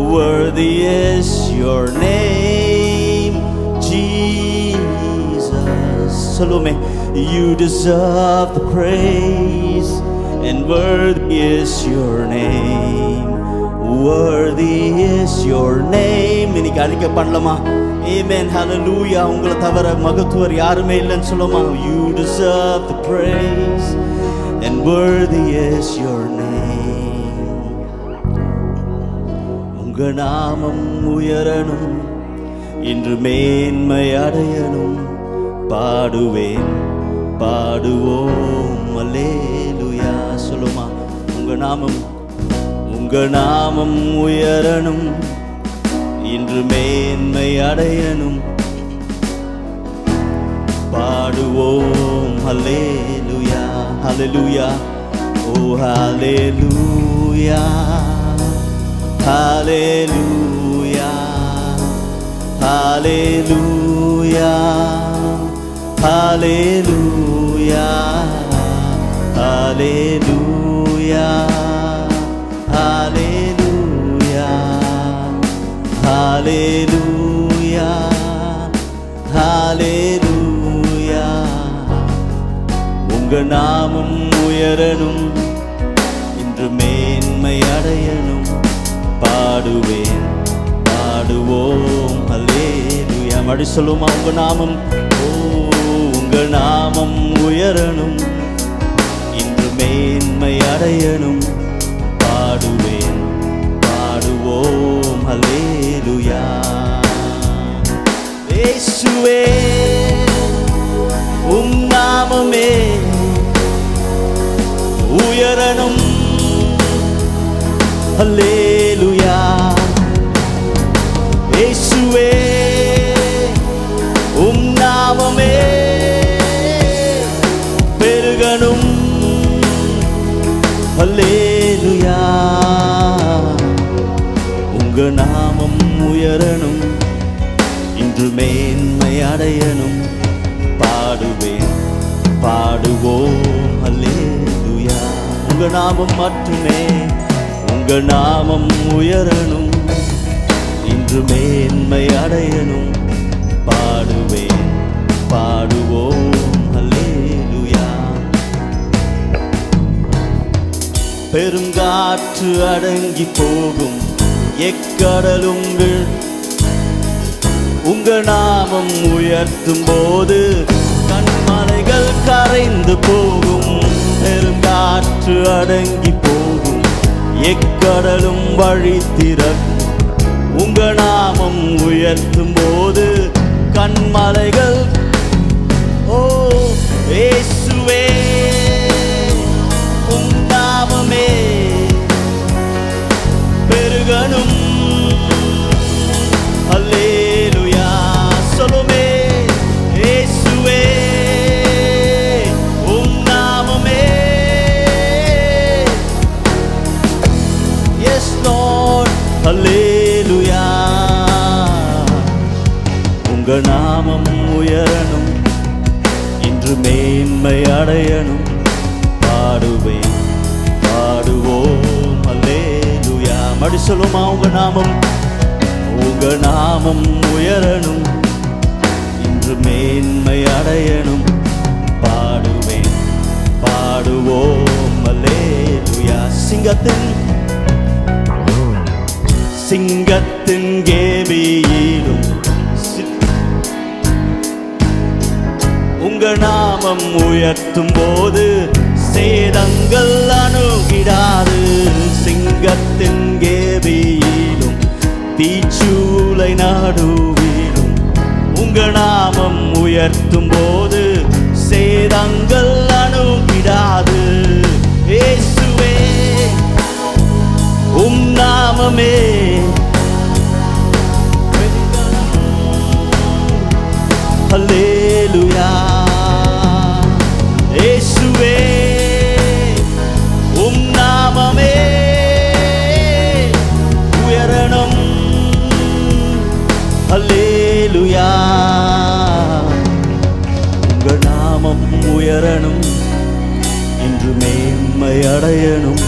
Worthy is your name, Jesus. Salome, you deserve the praise, and worthy is your name. Worthy is your name. இன்னைக்கு அறிக்கை பண்ணலாமா? Amen, hallelujah. உங்களை தவிர மகத்துவர் யாருமே இல்லைன்னு சொல்லுமா? You deserve the praise, and worthy is your name. உங்க நாமம் உயரணும், இன்று மேன்மை அடையணும். பாடுவேன், பாடுவோம் அல்லேலூயா. சொல்லுமா? உங்க நாமம் உயரணும், இன்று மேன்மை அடையணும். பாடுவோம் அல்லேலூயா, ஹல்லேலூயா. ஓ ஹல்லேலூயா, ஹல்லேலூயா, ஹல்லேலூயா, ஹல்லேலூயா, ஹல்லேலூயா, ஹல்லேலூயா, ஹல்லேலூயா, ஹல்லேலூயா. உங்க நாமம் உயரணும், இன்று மேன்மை அடையணும். பாடுவேன், பாடுவோம் அல்லேலூயா. மடி சொல்லுமா? உங்க நாமம், உங்க நாமம் உயரணும், இன்று மேன்மை அடையணும். பாடுவேன், பாடுவோம் அல்லேலூயா. இயேசுவே உம் நாமமே உயரணும். அல்லேலூயா. இயேசுவே உம் நாமமே பெருகணும். அல்லேலூயா. உங்க நாமம் உயரணும், இன்று மேன்மை அடையணும். பாடுவேன், பாடுவோம் அல்லேலூயா. உங்க நாமம் மட்டுமே, உங்க நாமம் உயரணும், இன்று மேன்மை அடையணும். பாடுவேன், பாடுவோம் அல்லேலூயா. பெருங்காற்று அடங்கி போகும், எக்கடலும் உங்க நாமம் உயர்த்தும் போது கண்மலைகள் கரைந்து போகும். பெருங்காற்று அடங்கி போகும், எக்கடலும் வழி திறக்கும். உங்க நாமம் உயர்த்தும் போது கண்மலைகள். ஓ இயேசுவே உம் நாமமே பெருகணும். அல்லேலூயா. சொல்லுமே? இயேசுவே உம் நாமமே. Yes lord. அல்லேலூயா. உங்க நாமம் உயரணும், இன்று மேன்மை அடையணும். பாடுவேன், பாடுவோம் அல்லேலூயா. மடி சொல்லுமா? உங்க நாமம் உயரணும், இன்று மேன்மை அடையணும். பாடுவேன், பாடுவோம் அல்லேலூயா. சிங்கத்தின் கேபியிலும் உங்க நாமம் உயர்த்தும் போது சேதங்கள் அணுகிடாது. சிங்கத்தின் கேபியிலும் தீச்சூளை நடுவிலும் உங்க நாமம் உயர்த்தும் போது சேதங்கள் அணுகிடாது. இயேசுவே உம் நாமமே அல்லேலூயா. இயேசுவே உம் நாமமே உயரணும். அல்லேலூயா. உங்க நாமம் உயரணும், இன்று மேன்மை அடையணும்.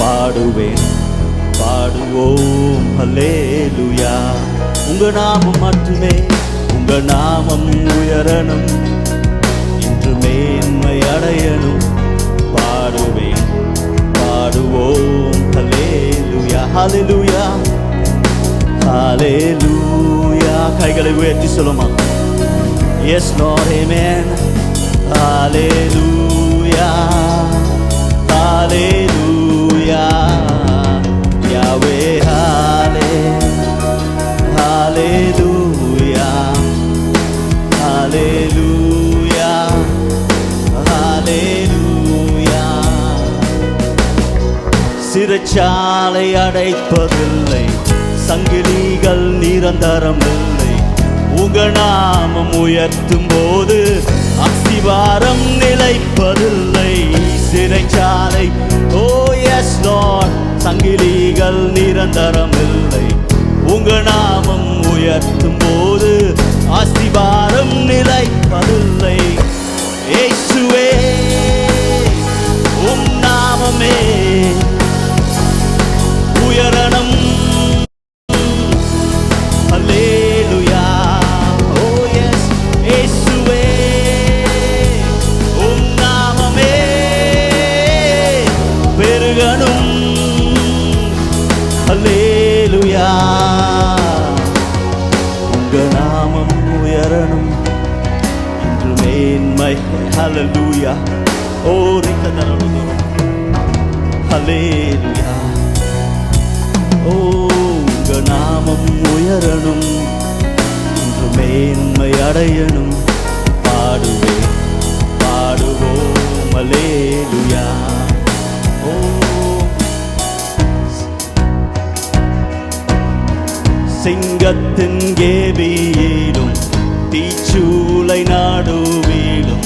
பாடுவேன், பாடுவேன் பாடுவோம் ஹல்லேலூயா. உங்க நாமம் மட்டுமே, உங்க நாமம் உயரணும், இன்று மேன்மை அடையணும். பாடுவேன் பாடுவோம் ஹல்லேலூயா ஹல்லேலூயா ஹல்லேலூயா. கைகளை உயர்த்தி சொல்லுமா? Yes Lord, amen. Hallelujah, hallelujah, Yahweh, hallelujah, hallelujah, hallelujah. சிறைச்சாலை அடைப்பதில்லை, சங்கிலிகள் நிரந்தரம் இல்லை. உங்க நாமம் உயர்த்தும் போது அஸ்திவாரம் நிலைப்பதில்லை. சிறைச்சாலை, ஓ எஸ் லார்ட், சங்கிலிகள் நிரந்தரம் இல்லை. உங்க நாமம் உயர்த்தும் போது அஸ்திவாரம் நிலைப்பதில்லை. இயேசுவே உம் நாமமே உயரணம். ஹல்லேலூயா. ஓ எஸ் இயேசுவே உம் நாமமே பெருகணும். ஹல்லேலூயா. உங்க நாமம் உயரணும், இன்று மேன்மை. ஹல்லேலூயா. ஓ ரிக்கதரலு. ஹல்லேலூயா. ஓ உங்க நாமம் உயரணும், இன்று மேன்மை அடையணும். பாடுவேன் பாடுவோம் ஹல்லேலூயா. ஓ சிங்கத்தின் கேபியிலும் தீச்சூளை நாடுவிலும்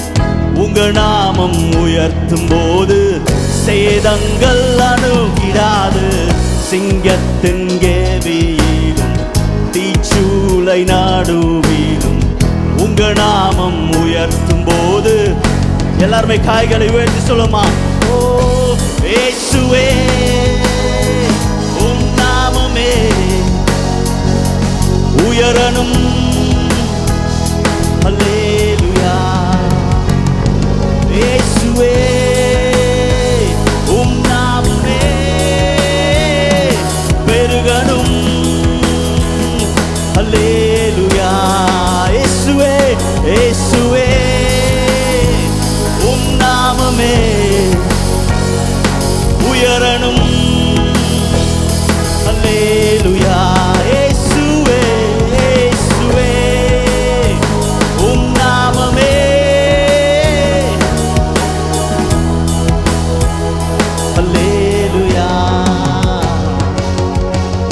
உங்க நாமம் உயர்த்தும் போது சேதங்கள் அணுகிடாது. சிங்கத்தின் கேபியிலும் தீச்சூளை நாடுவிலும் உங்க நாமம் உயர்த்தும் போது, எல்லாருமே காய்களை உயர்த்தி சொல்லுமா? ஓ இயேசுவே உம் நாமமே உயரணும். ஹல்லேலூயா. இயேசுவே உம் நாமமே பெருகணும். ஹல்லேலூயா. இயேசுவே இயேசுவே உம் நாமமே உயரணும். ஹல்லேலூயா. இயேசுவே இயேசுவே உம் நாமமே ஹல்லேலூயா.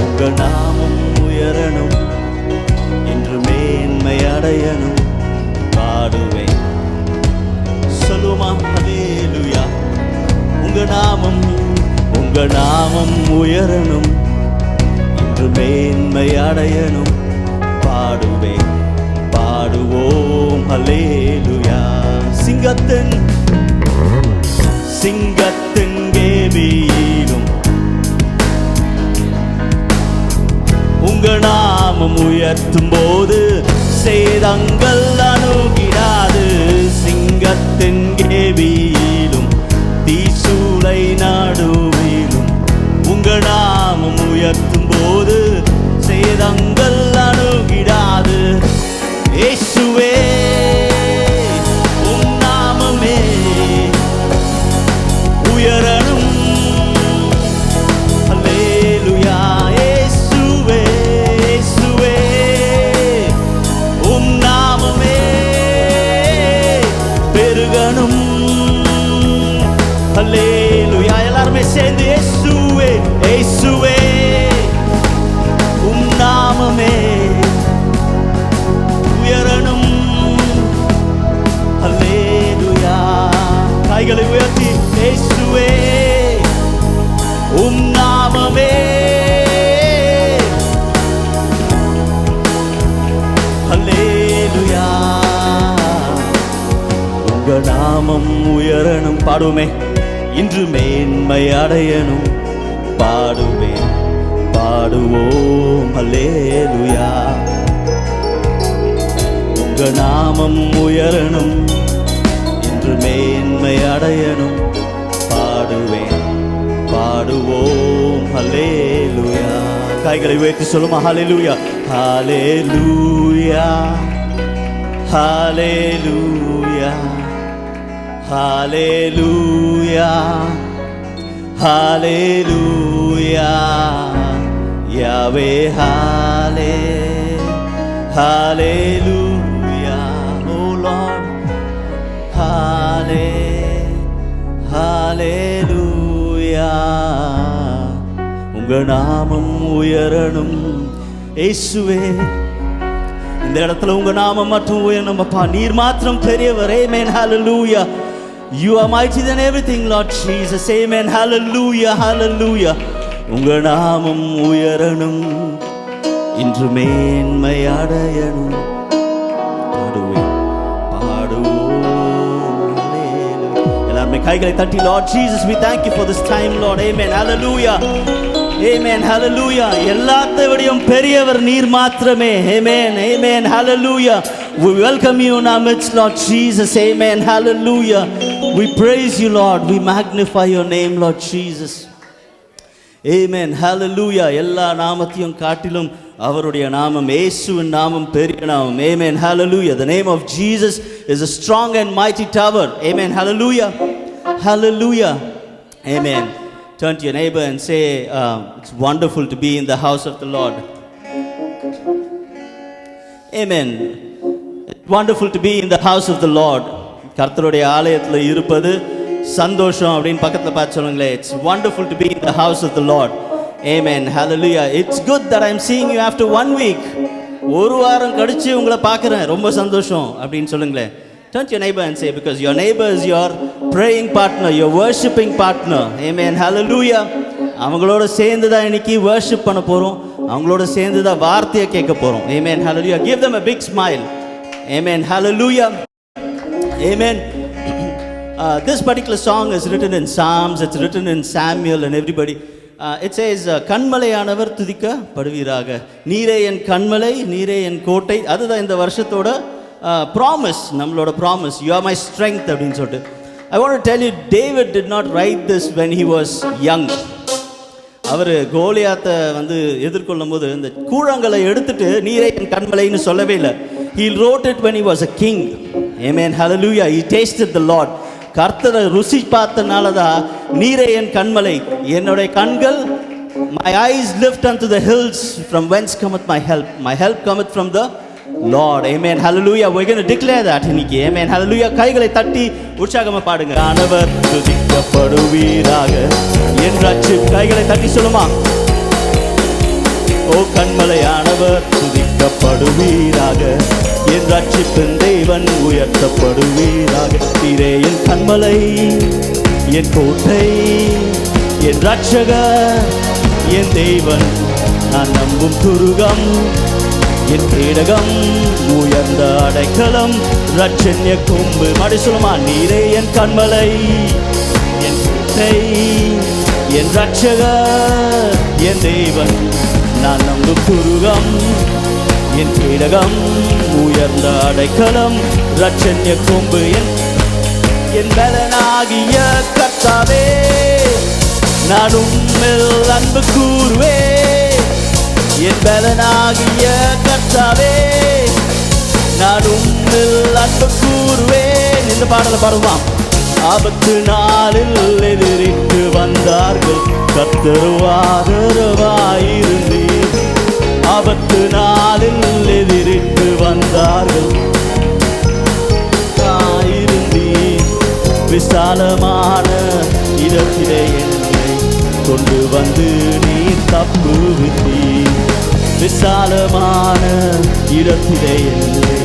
உங்க நாமம் உயரணும், இன்று மேன்மை அடையணும். பாடுவேன் சொல்லுமா? ஹல்லேலூயா. உங்க நாமம் உயரணும், இன்று மேன்மை அடையணும். பாடுவேன் பாடுவோம் ஹல்லேலூயா. சிங்கத்தின் கேபியிலும் உங்க நாமம் உயர்த்தும் போது சேதங்கள் அணுகிடாது. சிங்கத்தின் கேபியிலும் தீச்சூளை நாடுவிலும் உங்க நாமம் உயர்த்தும் போது சேதங்கள் அணுகிடாது. இயேசுவே உம் நாமமே உயரணும். ஹல்லேலூயா. இயேசுவே இயேசுவே உம் நாமமே பெருகணும். ஹல்லேலூயா. எல்லாருமே சேர்ந்து இயேசுவே இயேசுவே உம் நாமமே உயரணும். ஹல்லேலூயா. கைகளை உயர்த்தி இயேசுவே உம் நாமமே ஹல்லேலூயா. உங்க நாமம் உயரணும். பாடுவோமே. இன்று மேன்மை அடையணும். பாடுவேன் பாடுவோம் அல்லேலூயா. உங்க நாமம் உயரணும், இன்று மேன்மை அடையணும், பாடுவேன் பாடுவோம் அல்லேலூயா. கைகளை உயர்த்தி சொல்லுமா ஹல்லேலூயா. ஹல்லேலூயா ஹல்லேலூயா ஹல்லேலூயா ஹல்லேலூயா யாவே ஹல்லேலூயா. ஓ லார்ட் ஹல்லேலூயா. உங்க நாமம் உயரணும் இயேசுவே. இந்த இடத்துல உங்க நாமம் மட்டும் உயரணும் அப்பா. நீர் மாத்திரம் பெரியவர். Amen. Hallelujah. You are mighty than everything, Lord Jesus. Amen. Hallelujah. Hallelujah. உங்க நாமம் உயரணும், இன்று மேன்மை அடையணும், பாடுவேன் பாடுவோம். எல்லாருமே கைகளை தட்டி, Lord Jesus, we thank you for this time, Lord. Amen. Hallelujah. Amen. Hallelujah. எல்லாத்தை விடையும் பெரியவர் நீர் மாத்திரமே. Amen. Amen. Hallelujah. We welcome you in our midst, Lord Jesus. Amen. Hallelujah. We praise you, Lord. We magnify your name, Lord Jesus. Amen. Hallelujah. எல்லா நாமத்தையும் காட்டிலும் அவருடைய நாமம், இயேசுவின் நாமம் பெரிய நாமம். Amen. Hallelujah. The name of Jesus is a strong and mighty tower. Amen. Hallelujah. Hallelujah. Amen. Turn to your neighbor and say, it's wonderful to be in the house of the Lord. Amen. It's wonderful to be in the house of the Lord. கர்த்தருடைய ஆலயத்தில் இருப்பது சந்தோஷம் அப்படின்னு பக்கத்தில் பார்த்து சொல்லுங்களேன். It's wonderful to be in the house of the Lord. Amen. Hallelujah. It's good that I'm seeing you after 1 week. ஒரு வாரம் கழிச்சு உங்களை பார்க்குறேன், ரொம்ப சந்தோஷம் அப்படின்னு சொல்லுங்களேன். Turn to your neighbor and say, because your neighbor is your praying partner, your worshiping partner. Amen. Hallelujah. அவங்களோட சேர்ந்து தான் இன்னைக்கு worship பண்ண போகிறோம், அவங்களோட சேர்ந்து தான் வார்த்தையை கேட்க போகிறோம். Amen. Hallelujah. Give them a big smile. Amen. Hallelujah. Amen. This particular song is written in Psalms, it's written in Samuel and everybody. It says, கண்மலையானவர் துதிக்கப்படுவீராக, நீரே என் கண்மலை, நீரே என் கோட்டை. அதுதான் இந்த வருஷத்தோட ப்ராமிஸ், நம்மளோட promise. You are my strength அப்படின்னு சொல்லிட்டு. I want to tell you, David did not write this when he was young. அவர் கோலியாத்தை எதிர்கொள்ளும் போது இந்த கூழங்களை எடுத்துட்டு நீரே என் கண்மலைன்னு சொல்லவே இல்லை. He wrote it when he was a king. Amen. Hallelujah. He tasted the Lord. கர்த்தரை ருசி பார்த்தனால தான் நீரே என் கண்மலை, என்னுடைய கண்கள், my eyes lift unto the hills, from whence cometh my help. My help cometh from the Lord. Amen. Hallelujah. We're going to declare that இன்னைக்கு. Amen. Hallelujah. கைகளை தட்டி உற்சாகமா பாடுங்க. ஆண்டவர் துதிக்கப்படுவீராக என்றாச்சு. கைகளை தட்டி சொல்லுமா. ஓ கண்மலையானவர் துதிக்கப்படுவீராக, என் ரட்சிப்பின் தேவன் உயர்த்தப்படுவீராக. நீரே என் கண்மலை, என் கோட்டை, என் ரட்சகர், என் தேவன், நான் நம்பும் துருகம், என் கேடகம், உயர்ந்த அடைக்கலம், ரட்சண்ய கொம்பு. மடி சொல்லுமா. நீரே என் கண்மலை, என் கோட்டை, என் ரட்சகர், என் தேவன், நான் நம்பும் துருகம், என் கேடகம், உயர்ந்த அடைக்கலம், ரட்சண்ய கொம்பு. என் பலனாகிய கர்த்தாவே, நான் உம்மில் அன்பு கூறுவேன். என் பலனாகிய கர்த்தாவே, நான் உம்மில் அன்பு கூறுவேன். இந்த பாடலை பாடுவான். ஆபத்து நாளில் எதிரிட்டு வந்தார்கள், கர்த்தருவாதரவாயிருந்தீர். ஆபத்து நாளில் எதிரிட்டு வந்தார்கள், ஆயிருந்தீர். விசாலமான இடத்திலே என்னை கொண்டு வந்து நீ தப்புவித்தீர். விசாலமான இடத்திலே என்னை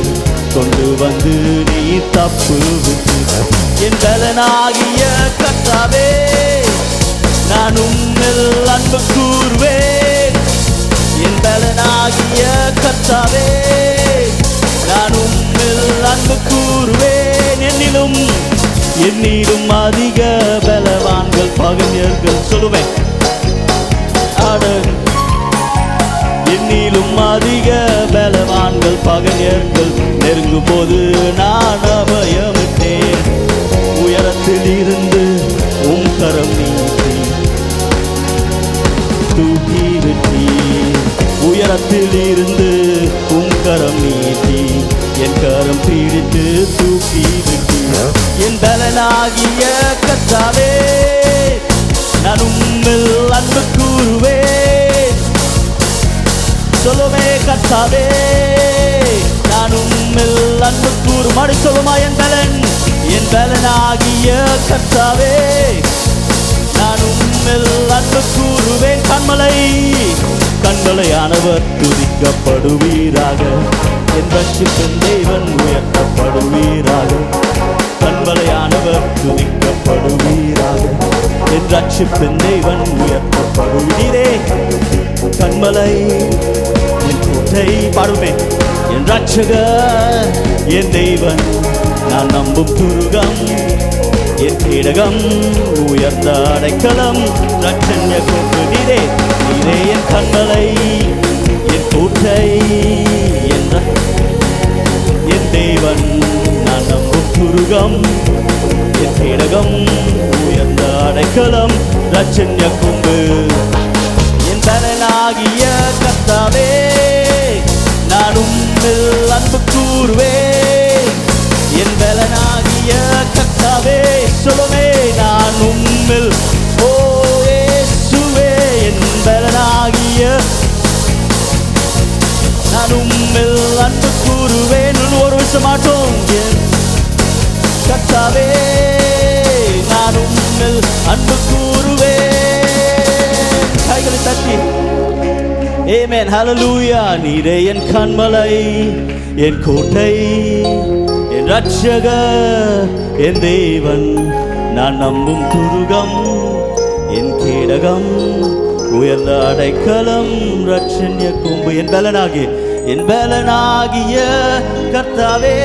கொண்டு வந்து நீ தப்புவித்தீர். என் பலனாகிய கர்த்தாவே, நான் உம்மில் அன்பு கூறுவேன். என் பலனாகிய கர்த்தாவே, நான் உம்மில் அன்பு கூறுவேன். என்னிலும் அதிக பலவான்கள் பகைஞர்கள் சொல்லுவேன். அதிக பலவான்கள் பகைஞர்கள் நெருங்கும் போது நான் அபயமிட்டேன். உயரத்தில் இருந்து உம் கரம் நீட்டி தூக்கி விட்டீர். உயரத்தில் இருந்து உம் கரம் நீட்டி என் கரம் பிடித்து தூக்கி விட்டீர். என் பலனாகிய கர்த்தாவே, நான் உம்மில் அன்பு கூறுவேன். சொல்லுமே கர்த்தாவே, நான் உம்மில் அன்பு கூறுமாறு சொல்லுமா. என் பலனாகிய கர்த்தாவே, நான் உம்மில் அன்பு கூறுவேன். கண்மலையானவர் துதிக்கப்படுவீராக. என் ரட்சிப்பின் தேவன் உயர்த்தப்படுவீராக. கண்மலையானவர் துதிக்கப்படுவீராக. என் ரட்சிப்பின் தேவன் உயர்த்தப்படுவீரே. கண்மலை என் கோட்டை பாடுமே. என் ரட்சகர் என் தேவன், நான் நம்பும் துருகம், என் கேடகம், உயர்ந்த அடைக்கலம், ரட்சண்ய கொம்பு நீரே. நீரே என் கண்மலை என் கோட்டை, என் தேவன், நான் நம்பும் துருகம், என் கேடகம், உயர்ந்த அடைக்கலம், ரட்சண்ய கொம்பு. என் பலனாகிய கர்த்தாவே, நான் உம்மில் அன்பு கூறுவேன். என் பலனாகிய கர்த்தாவே, சொல்லுமே நான் உம்மில், ஓ இயேசுவே, என் பலனாகிய நான் உம்மில் அன்பு கூறுவேன். ஒரு விஷயம் மாட்டோம். என் கர்த்தாவே, நான் உம்மில் அன்பு கூறுவேன். கைகளை தட்டி ஆமென், ஹல்லேலூயா. நீரே என் கண்மலை, என் கோட்டை, என் ரட்சகர், என் தேவன், நான் நம்பும் துருகம், என் கேடகம், உயர்ந்த அடைக்கலம், ரட்சண்ய கொம்பு. என் பலனாகிய கர்த்தாவே,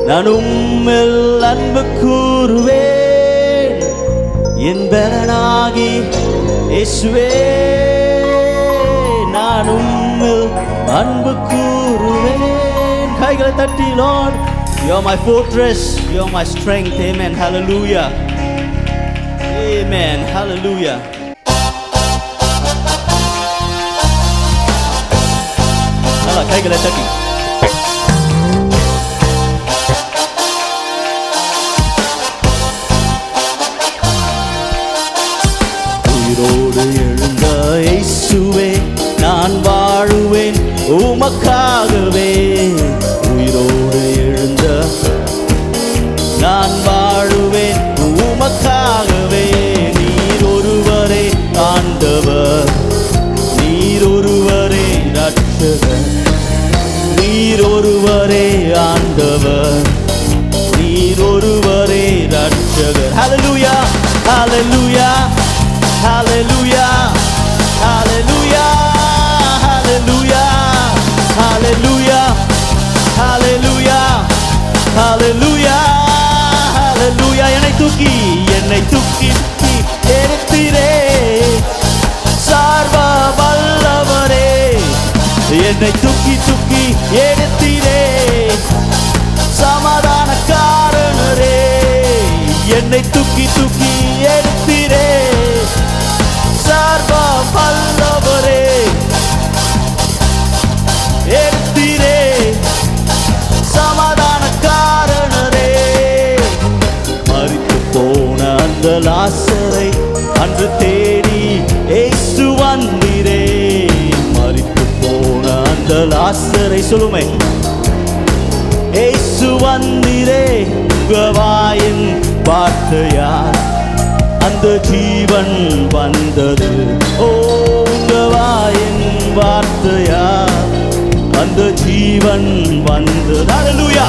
நான் உம்மில் அன்பு கூறுவேன். என் பலனாகி இயேசுவே, நான் உம்மில் அன்பு கூறுவேன். கைகளை தட்டி, Lord, you are my fortress, you are my strength. Amen, hallelujah. Amen, hallelujah. நல்லா கைகளை தட்டி. உயிரோடு எழுந்த இயேசுவே, நான் வாழுவேன் உமக்காகவே. உயிரோடு எழுந்த நான் வாழுவேன் உமக்காகவே. நீர் ஒருவரே ஆண்டவர், நீர் ஒருவரே ரட்சகர், நீர் ஒருவரே ஆண்டவர், நீர் ஒருவரே ரட்சகர். ஹல்லேலூயா, ஹல்லேலூயா, ஹல்லேலூயா, ஹல்லேலூயா, ஹல்லேலூயா, ஹல்லேலூயா, ஹல்லேலூயா, ஹல்லேலூயா, ஹல்லேலூயா. என்னை தூக்கி எடுத்தீரே சர்வ வல்லவரே. என்னை தூக்கி எடுத்தீரே சமாதான காரணரே. என்னை தூக்கி எடுத்தீரே சர்வ வல்லவரே. எடுத்தீரே சமாதான காரணரே. மரித்து போன அந்த லாசரை அன்று தேடி இயேசு வந்தீரே. மரித்து போன அந்த லாசரை சொல்லுமே, இயேசு வந்தீரே. உங்க வாயின் வார்த்தையார் அந்த ஜீவன் வந்தது. ஓ, உங்க வாயின் வார்த்தையார் அந்த ஜீவன் வந்தது. ஹல்லேலூயா,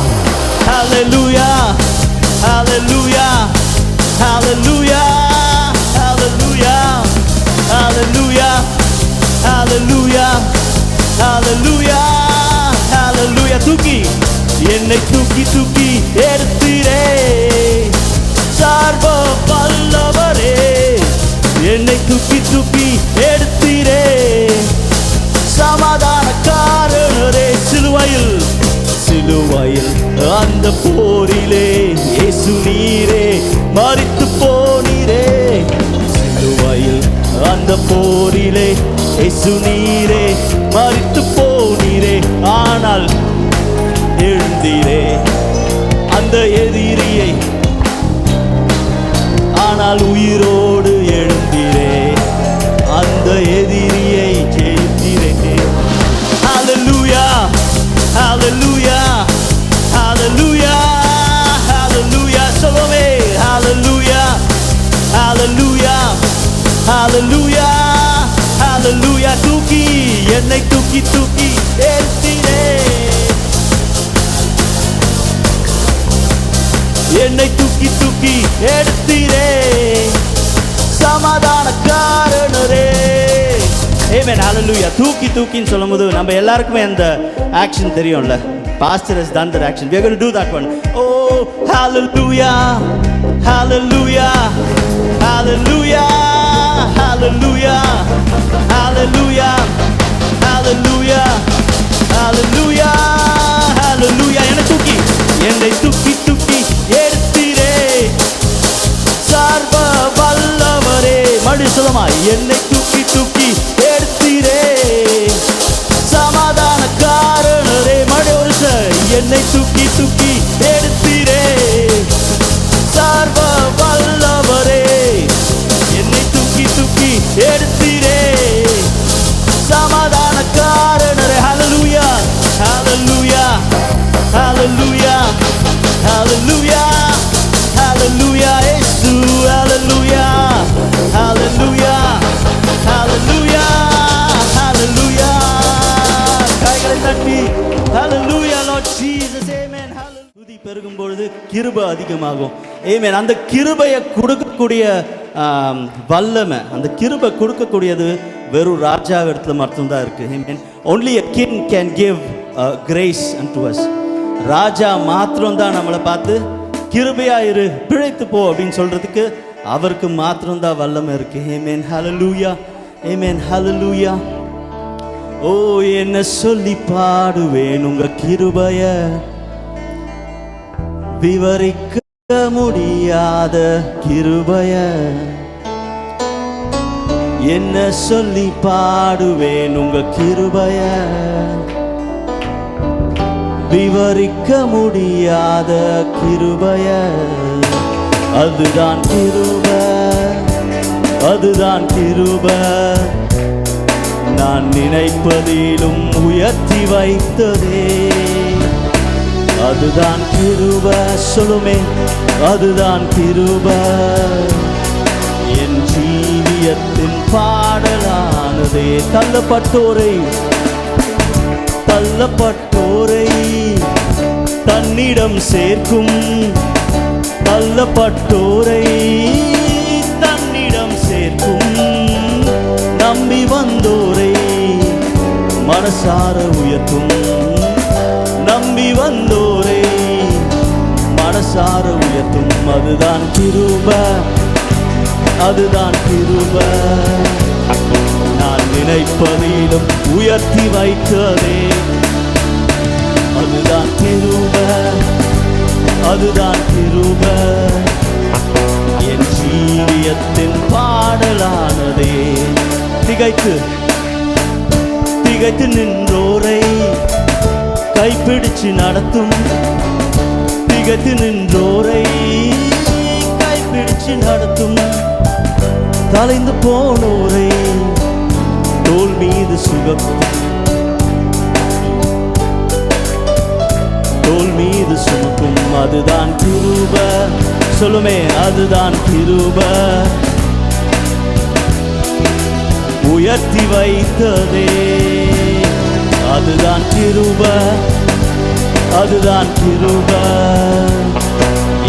ஹல்லேலூயா, ஹல்லேலூயா, ஹல்லேலூயா, ஹல்லேலூயா, ஹல்லேலூயா, ஹல்லேலூயா, ஹல்லேலூயா, ஹல்லேலூயா. என்னை தூக்கி எடுத்தீரே சர்வ வல்லவரே. என்னை தூக்கி எடுத்தீரே இயேசு நீரே மரித்து போனீரே, ஆனால் எழுந்தீரே. அந்த எதிரியை ஆனால் உயிரோடு எழுந்தீரே, அந்த எதிரியை ஜெயித்தீரே. ஹல்லேலூயா, ஹல்லேலூயா, ஹல்லேலூயா, ஹல்லேலூயா. சொல்லுமே ஹல்லேலூயா, ஹல்லேலூயா, ஹல்லேலூயா, ஹல்லேலூயா. தூக்கி என்னை தூக்கி தூக்கி எடுத்தீரே, என்னை தூக்கி தூக்கி எடுத்தீரே, சமாதானக்காரனரே. ஆமென், ஹல்லேலூயா. தூக்கி தூக்கின்னு சொல்லும்போது நம்ம எல்லாருக்குமே அந்த ஆக்ஷன் தெரியும்ல. Pastor has done that action. We are going to do that one. Oh, hallelujah, hallelujah, hallelujah, hallelujah, hallelujah, hallelujah, hallelujah, hallelujah. என்னை தூக்கி தூக்கி எடுத்தீரே, சர்வ வல்லவரே. மறுபடியும் சொல்லுமா, என்னை தூக்கி தூக்கி எடுத்தீரே, சமாதானக்காரனரே. மறுபடியும் ஒரு சார், என்னை தூக்கி தூக்கி எடுத்தீரே, சர்வ வல்லவரே. என்னை தூக்கி தூக்கி எடுத்தீரே, சமாதானக்காரனரே. ஹல்லேலூயா, ஹல்லேலூயா, ஹல்லேலூயா, ஹல்லேலூயா, ஹல்லேலூயா. இயேசு ஹல்லேலூயா, ஹல்லேலூயா, ஹல்லேலூயா, ஹல்லேலூயா. கைகளை தட்டி ஹல்லேலூயா லார்ட் ஜீசஸ். ஆமென். துதி பெருகும் பொழுது கிருபை அதிகமாகும். ஆமென். அந்த கிருபையை கொடுக்கக்கூடிய வல்லமை, அந்த கிருபை கொடுக்கக்கூடியது வெறும் ராஜா இடத்துல மட்டும்தான் இருக்கு. ஆமென். only a king can give grace unto us. ராஜா மாத்திரம்தான் நம்மளை பார்த்து கிருபையா இரு, பிழைத்து போ அப்படின்னு சொல்றதுக்கு அவருக்கு மாத்திரம்தான் வல்லமை இருக்கு. ஆமென், ஹல்லேலூயா, ஆமென், ஹல்லேலூயா. ஓ, என்ன சொல்லி பாடுவேன் உங்க கிருபைய, விவரிக்க முடியாத கிருபைய. என்ன சொல்லி பாடுவேன் உங்க கிருபைய, விவரிக்க முடியாத கிருபைய. அதுதான் கிருபை, அதுதான் கிருபை, நான் நினைப்பதிலும் உயர்த்தி வைத்ததே. அதுதான் கிருபை, சொல்லுமே, அதுதான் கிருபை, என் ஜீவியத்தின் பாடலானதே. தள்ளப்பட்டோரை தள்ளப்பட்டோரை தன்னிடம் சேர்க்கும், தள்ளப்பட்டோரை தன்னிடம் சேர்க்கும், நம்பி வந்தோரை மனசார உயர்த்தும், நம்பி வந்தோரை மனசார உயர்த்தும். அதுதான் கிருபை, அதுதான் கிருபை, நான் நினைப்பதிலும் உயர்த்தி வைத்ததே. அதுதான் கிருபை, அதுதான் கிருபை, என் ஜீவியத்தின் பாடலானதே. திகைத்து திகைத்து நின்றோரை கைப்பிடிச்சு நடத்தும், திகைத்து நின்றோரை கைப்பிடிச்சு நடத்தும், தலைந்து போனோரை தோள் மீது சுகத்தும், தோள் மீது சுமக்கும். அதுதான் கிருபை, சொல்லுமே, அதுதான் கிருபை, உயர்த்தி வைத்ததே. அதுதான் கிருபை, அதுதான் கிருபை,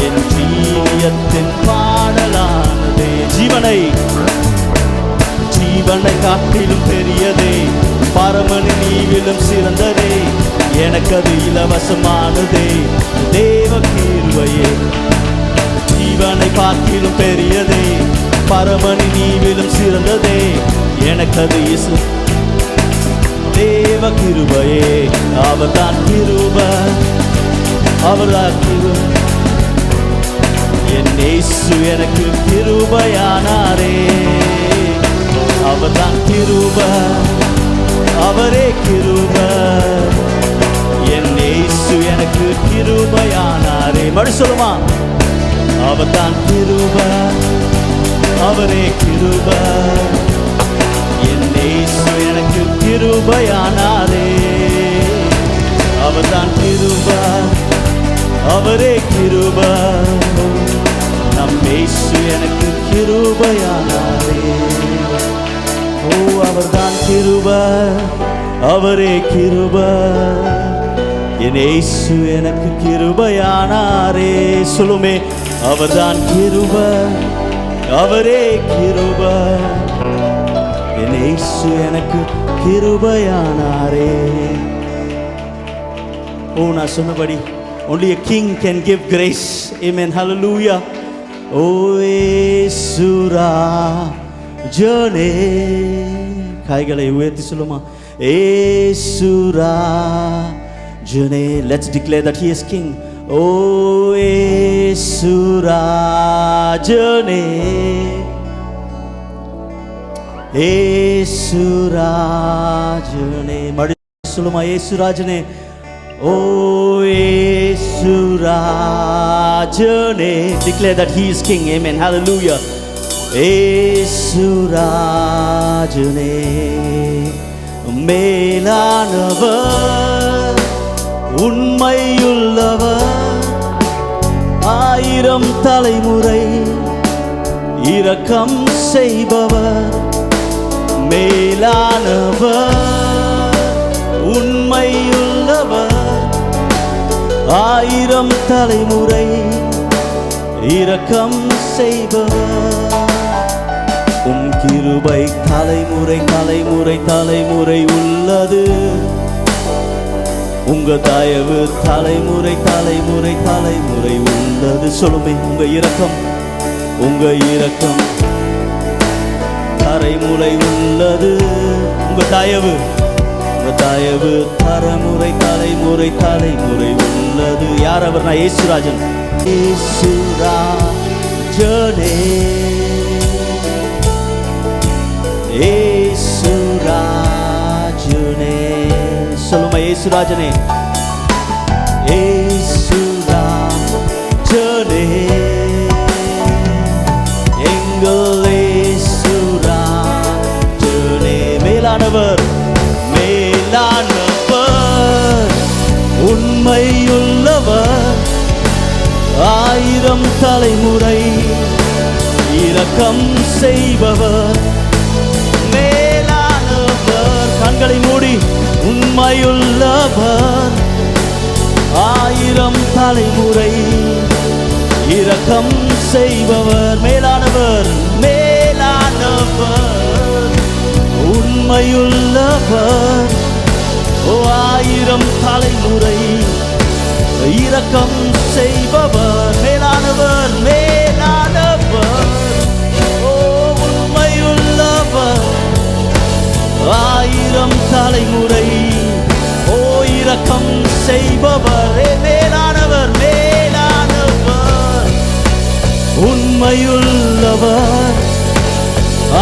என் ஜீவியத்தின் பாடலானதே. ஜீவனை ஜீவனை காட்டிலும் பெரியதே, பரமனின் ஈவிலும் சிறந்ததே, எனக்கு அது இலவசமானதே. தேவ கிருபையே ஜீவனை பார்க்கிலும் பெரியதே, பரமனின் ஈவிலும் சிறந்ததே, எனக்கு அது தேவ கிருபையே. அவர்தான் கிருபை, அவர்தான் கிருபை, என் இயேசு எனக்கு கிருபையானாரே. அவர்தான் கிருபை, அவரே கிருபை. என் இயேசு எனக்கு கிருபையானாரே. மறு சொல்லுமா, அவர்தான் கிருபை, அவரே கிருபை. என் இயேசு எனக்கு கிருபையானாரே. அவர்தான் கிருபை, அவரே கிருபை. நம் இயேசு எனக்கு கிருபையானாரே. ஓ, அவர்தான் கிருபை, அவரே கிருபை. என் இயேசு எனக்கு கிருபையானாரே. சொல்லுமே, அவர்தான் கிருபை, அவரே கிருபை. என் இயேசு எனக்கு கிருபையானாரே. ஓ, நான் சொன்னபடி only a king can give grace. Amen. Hallelujah. ஓ இயேசுரா ஜனே, கைகளை உயர்த்தி சொல்லுமா, இயேசுரா ஜனே. Let's declare that he is king. ஓ இயேசுரா ஜனே, இயேசுரா ஜனே. மறு சொல்லுமா, இயேசுராஜனே. ஓ இயேசுராஜனே. Declare that he is king. Amen. Hallelujah. இயேசுராஜனே மேலானவர், உண்மையுள்ளவர், 1000 தலைமுறை இரக்கம் செய்பவர். மேலானவர், உண்மையுள்ளவர், 1000 தலைமுறை இரக்கம் செய்பவர். உம் கிருபை தலைமுறை தலைமுறை தலைமுறை உள்ளது. உங்க தயவு தலைமுறை தலைமுறை தலைமுறை உள்ளது. சொல்லுமே, உங்க இரக்கம், உங்க இரக்கம் தலைமுறை உள்ளது. உங்க தயவு, உங்க தயவு தலைமுறை தலைமுறை தலைமுறை உள்ளது. யார் அவர்? நான் இயேசுராஜன். இயேசுராஜனே, இயேசுராஜனே. சொல்லுமா, இயேசுராஜனே, இயேசுராஜனே. எங்கள் இயேசுராஜனே மேலானவர், மேலானவர், உண்மையுள்ளவர், 1000 தலைமுறை இரக்கம் செய்பவர். மேலானவர், கண்களை மூடி, உண்மையுள்ளவர், 1000 தலைமுறை இரக்கம் செய்பவர். மேலானவர், மேலானவர், உண்மையுள்ளவர், 1000 தலைமுறை இரக்கம் செய்பவர். மேலானவர், மேலானவர், உண்மையுள்ளவர், 1000 தலைமுறை இரக்கம் செய்பவர். மேலானவர், மேலானவர், உண்மையுள்ளவர்,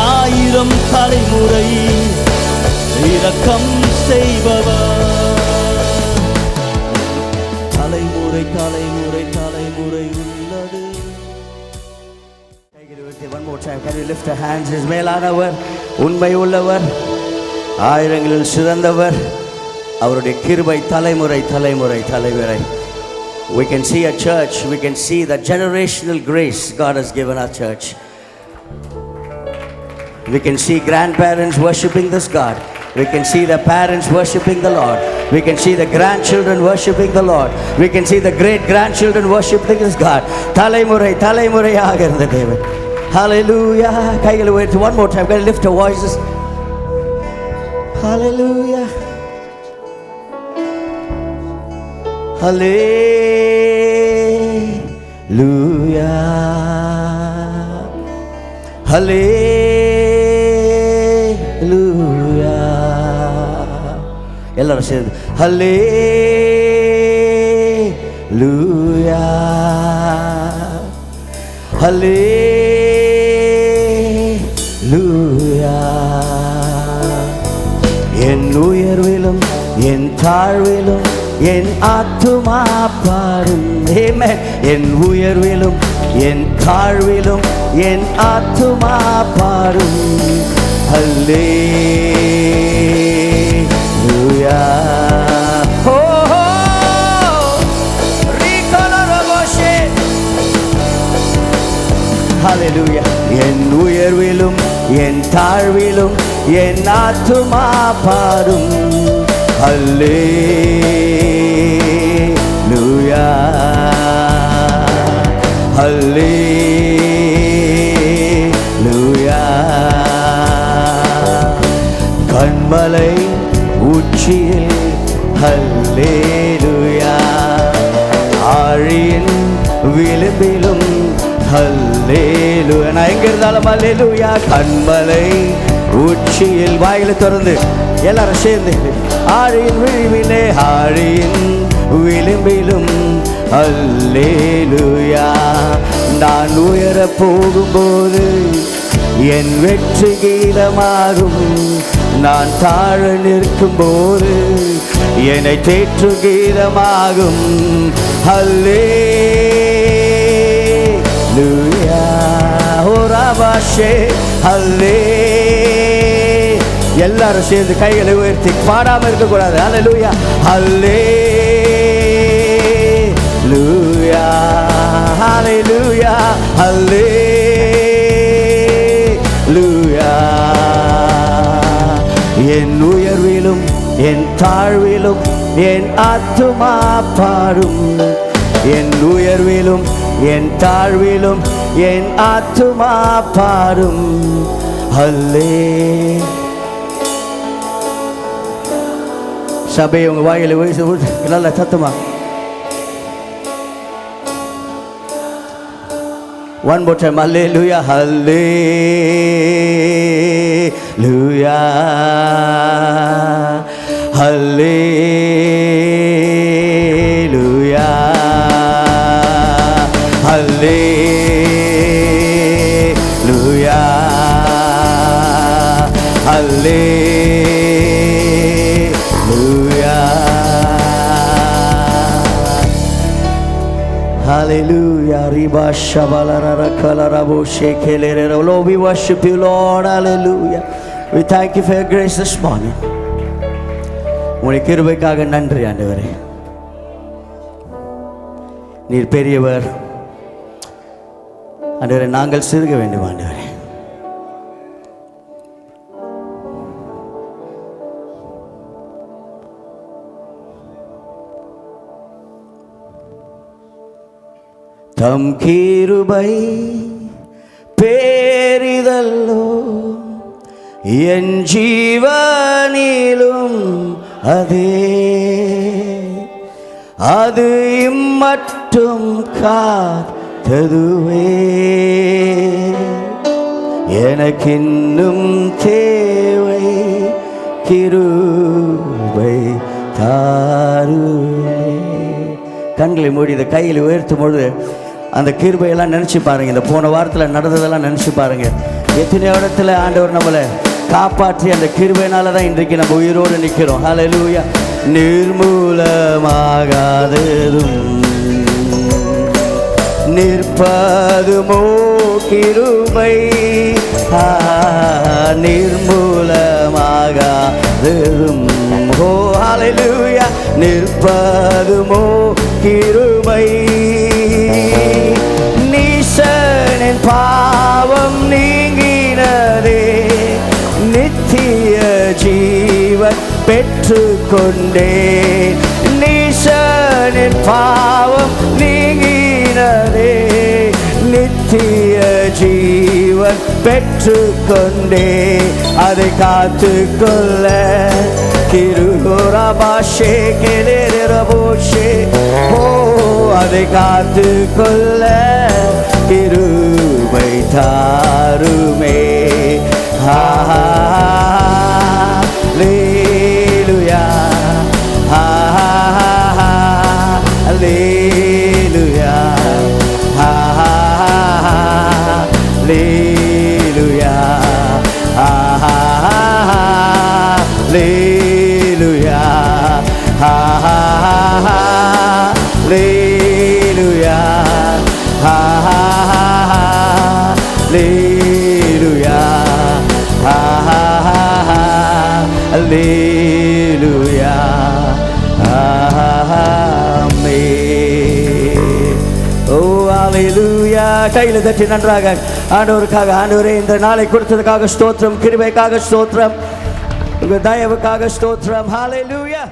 1000 தலைமுறை இரக்கம் செய்பவர். தலைமுறை தலைமுறை தலைமுறை உள்ளது. One more time, can you lift your hands? His மேலானவர், உண்மை உள்ளவர், ஆயிரங்களில் சிறந்தவர், அவருடைய கிருபை தலைமுறை தலைமுறை தலைமுறை. We can see a church, we can see the generational grace God has given our church. We can see grandparents worshiping this God. We can see the parents worshiping the Lord. We can see the grandchildren worshiping the Lord. We can see the great grandchildren worshiping this God. தலைமுறை தலைமுறையாக இருந்த தேவன். Hallelujah. கைகளை உயர்த்தி one more time. Can you lift your voices? Hallelujah. Hallelujah. Hallelujah. எல்லாரும் சேர்ந்து Hallelujah. Hallelujah. என் உயர்விலும் என் தாழ்விலும் என் ஆத்துமா பாடும். ஆமென். என் உயர்விலும் என் தாழ்விலும் என் ஆத்துமா பாடும். அல்லேலூயா. ஹல்லேலூயா. என் உயர்விலும் என் தாழ்விலும் என் ஆத்துமா பாடும். ஹல்லேலூயா. ஹல்லேலூயா. கண்மலை உச்சியில் ஹல்லேலூயா. ஆழியின் விளிம்பிலும் ஹல்லேலூயா. நான் எங்க இருந்தாலும் ஹல்லேலூயா. கண்மலை உச்சியில் வாயில திறந்து எல்லாரும் சேர்ந்து ஆழியின் விளிம்பிலே ஆழியின் விளிம்பிலும் ஹல்லேலூயா. நான் உயர போகும்போது என் வெற்றி கீதமாகும். நான் தாழ நிற்கும் போது என்னை தேற்று கீதமாகும். ஹல்லேலூயா. ஓராபாஷே ஹல்லே. எல்லாரும் சேர்ந்து கைகளை உயர்த்தி பாடாம இருக்கக்கூடாது. ஹல்லேலூயா. ஹல்லேலூயா. ஹல்லேலூயா. ஹல்லேலூயா. என் உயர்விலும் என் தாழ்விலும் என் ஆத்துமா பாடும். என் உயர்விலும் என் தாழ்விலும் என் ஆத்துமா பாடும். ஹல்லே. சபை உங்க வாயில வயசு நல்ல சத்தமா. One more time. Hallelujah. Hallelujah. Hallelujah. Hallelujah. Hallelujah. Hallelujah. Riba shabalara kalarabo shekelere. Lord, we worship you, Lord. Hallelujah. We thank you for your grace this morning. உம்முடைய கிருபைக்காக நன்றி ஆண்டவரே. நீர் பெரியவர் ஆண்டவரே. நாங்கள் சிறுக வேண்டும் ஆண்டவரே. தம் கிருபை பேரிதல்லோ என் ஜீவனிலும் அதே. அது இம்மட்டும் காத்ததுவே. எனக்கின்னும் தேவை கிருபை தாருமே. கண்களை மூடி இந்த கையில் உயர்த்தும் பொழுது அந்த கிருபையெல்லாம் நினச்சி பாருங்கள். இந்த போன வாரத்தில் நடந்ததெல்லாம் நினச்சி பாருங்கள். எத்தனையோ இடத்துல ஆண்டவர் நம்மளை காப்பாற்றி அந்த கிருபையினால தான் இன்றைக்கு நம்ம உயிரோடு நிற்கிறோம். ஹல்லேலூயா. நிர்மூலமாகாததும் நிற்பதுமோ கிருபை. நிர்மூலமாகாததும் ஓ ஹல்லேலூயா. நிற்பதுமோ கிருபை. நீசனின் பாவம் நீங்கினதே. நித்திய ஜீவன் பெற்றுக்கொண்டே. நீசனின் பாவம் நீங்கினதே. நித்திய ஜீவன் பெற்றுக்கொண்டே. அதை காத்துக்கொள்ள கிருபராபாஷே கெலேரபோஷே. ஓ அதை காத்துக்கொள்ள கிருபை தாருமே. ஹல்லேலூயா. ஹல்லேலூயா. ஹல்லேலூயா. ஹல்லேலூயா. Hallelujah. Hallelujah. Amen. Oh, hallelujah. கையில் தட்டி நன்றாக ஆண்டவருக்காக, ஆண்டவரே இந்த நாளை கொடுத்ததுக்காக ஸ்தோத்திரம், கிருபைக்காக ஸ்தோத்திரம், உங்கள் தயவுக்காக ஸ்தோத்திரம். Hallelujah.